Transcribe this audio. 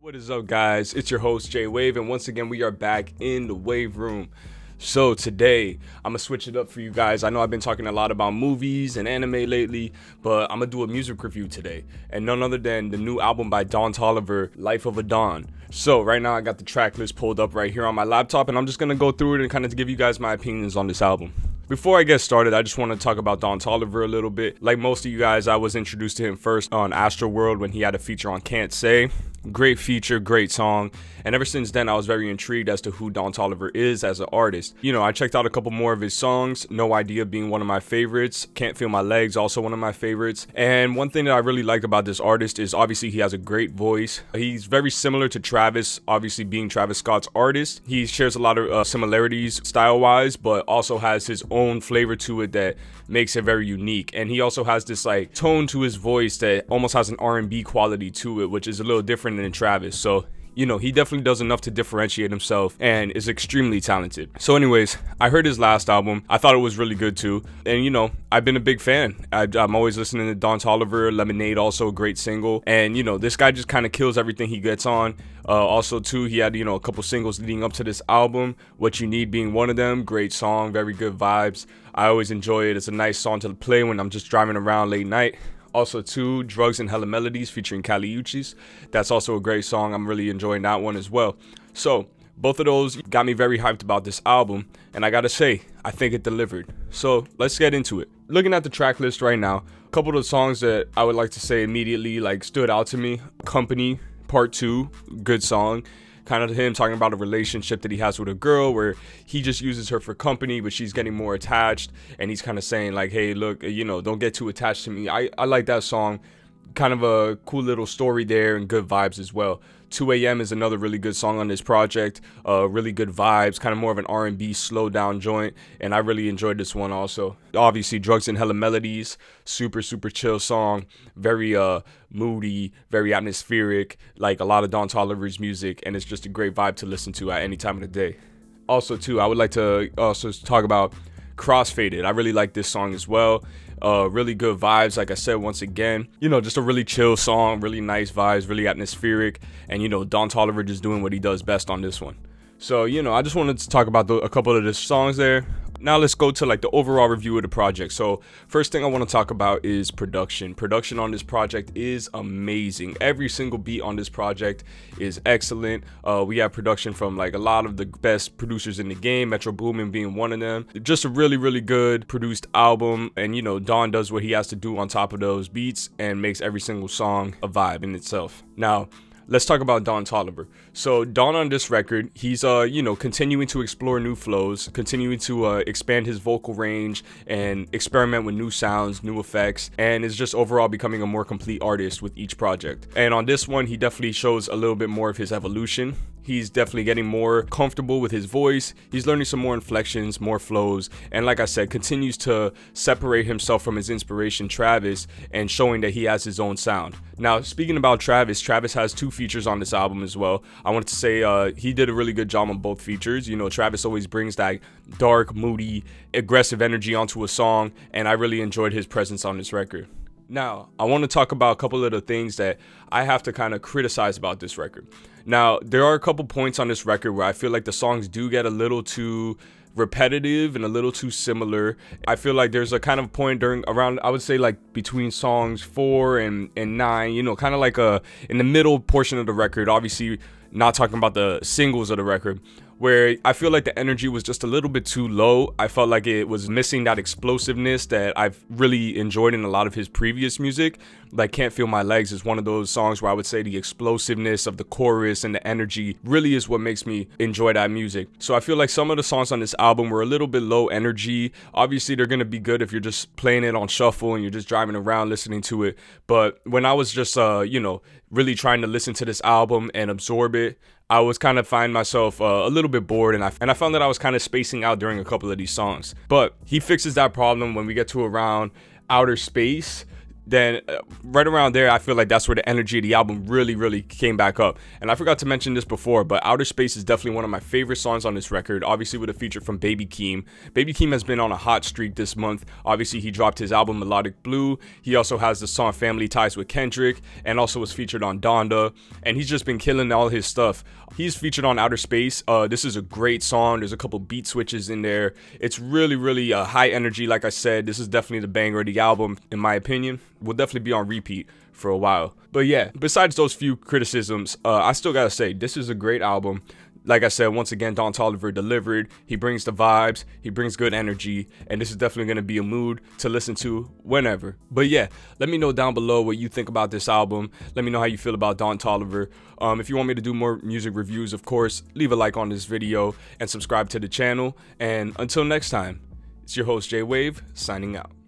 What is up, guys? It's your host Jay Wave, and once again we are back in the Wave Room. So today I'm gonna switch it up for you guys. I know I've been talking a lot about movies and anime lately, but I'm gonna do a music review today, and none other than the new album by Don Toliver, Life of a Don. So right now I got the track list pulled up right here on my laptop, and I'm just gonna go through it and kind of give you guys my opinions on this album. Before I get started, I just want to talk about Don Toliver a little bit. Like most of you guys, I was introduced to him first on Astroworld when he had a feature on Can't Say. Great feature, great song, and ever since then I was very intrigued as to who Don Toliver is as an artist. You know, I checked out a couple more of his songs, No Idea being one of my favorites, Can't Feel My Legs also one of my favorites. And one thing that I really like about this artist is obviously he has a great voice. He's very similar to Travis, obviously being Travis Scott's artist. He shares a lot of similarities style-wise, but also has his own flavor to it that makes it very unique. And he also has this like tone to his voice that almost has an R&B quality to it, which is a little different than Travis. So you know, he definitely does enough to differentiate himself and is extremely talented. So anyways, I heard his last album. I thought it was really good too. And you know, I've been a big fan. I'm always listening to Don Toliver. Lemonade, also a great single. And you know, this guy just kind of kills everything he gets on. Also too, he had, you know, a couple singles leading up to this album. What You Need being one of them. Great song, very good vibes. I always enjoy it. It's a nice song to play when I'm just driving around late night. Also too, Drugs and Hella Melodies featuring Kali Uchis. That's also a great song. I'm really enjoying that one as well. So both of those got me very hyped about this album, and I gotta say, I think it delivered. So let's get into it. Looking at the track list right now, a couple of the songs that I would like to say immediately like stood out to me. Company Part 2, good song. Kind of him talking about a relationship that he has with a girl where he just uses her for company, but she's getting more attached, and he's kind of saying like, hey, look, you know, don't get too attached to me. I like that song. Kind of a cool little story there and good vibes as well. 2 a.m. is another really good song on this project. Really good vibes, kind of more of an R&B slow down joint, and I really enjoyed this one also. Obviously, Drugs and Hella Melodies, super chill song, very moody, very atmospheric, like a lot of Don Toliver's music, and it's just a great vibe to listen to at any time of the day. Also too, I would like to also talk about Crossfaded. I really like this song as well. Really good vibes, like I said, once again, you know, just a really chill song, really nice vibes, really atmospheric, and you know, Don Toliver just doing what he does best on this one. So you know, I just wanted to talk about a couple of the songs there. Now let's go to like the overall review of the project. So first thing I want to talk about is production. Production on this project is amazing. Every single beat on this project is excellent. We have production from like a lot of the best producers in the game, Metro Boomin being one of them. Just a really good produced album, and you know, Don does what he has to do on top of those beats and makes every single song a vibe in itself. Now let's talk about Don Toliver. So Don on this record, he's you know, continuing to explore new flows, continuing to expand his vocal range and experiment with new sounds, new effects, and is just overall becoming a more complete artist with each project. And on this one, he definitely shows a little bit more of his evolution. He's definitely getting more comfortable with his voice. He's learning some more inflections, more flows, and like I said, continues to separate himself from his inspiration, Travis, and showing that he has his own sound. Now, speaking about Travis has 2 features on this album as well. I wanted to say he did a really good job on both features. You know, Travis always brings that dark, moody, aggressive energy onto a song, and I really enjoyed his presence on this record. Now, I want to talk about a couple of the things that I have to kind of criticize about this record. Now, there are a couple points on this record where I feel like the songs do get a little too repetitive and a little too similar. I feel like there's a kind of point around, I would say like between songs 4 and 9, you know, kind of like in the middle portion of the record, obviously not talking about the singles of the record, where I feel like the energy was just a little bit too low. I felt like it was missing that explosiveness that I've really enjoyed in a lot of his previous music. Like Can't Feel My Legs is one of those songs where I would say the explosiveness of the chorus and the energy really is what makes me enjoy that music. So I feel like some of the songs on this album were a little bit low energy. Obviously, they're going to be good if you're just playing it on shuffle and you're just driving around listening to it. But when I was just, you know, really trying to listen to this album and absorb it, I was kind of find myself a little bit bored, and I found that I was kind of spacing out during a couple of these songs. But he fixes that problem when we get to around Outer Space. then right around there, I feel like that's where the energy of the album really came back up. And I forgot to mention this before, but Outer Space is definitely one of my favorite songs on this record, obviously with a feature from Baby Keem. Baby Keem has been on a hot streak this month. Obviously, he dropped his album Melodic Blue. He also has the song Family Ties with Kendrick, and also was featured on Donda, and he's just been killing all his stuff. He's featured on Outer Space. This is a great song. There's a couple beat switches in there. It's really high energy. Like I said, this is definitely the banger of the album, in my opinion. Will definitely be on repeat for a while. But yeah, besides those few criticisms, I still gotta say, this is a great album. Like I said, once again, Don Toliver delivered. He brings the vibes, he brings good energy, and this is definitely going to be a mood to listen to whenever. But yeah, let me know down below what you think about this album. Let me know how you feel about Don Toliver. If you want me to do more music reviews, of course, leave a like on this video and subscribe to the channel. And until next time, it's your host, J-Wave, signing out.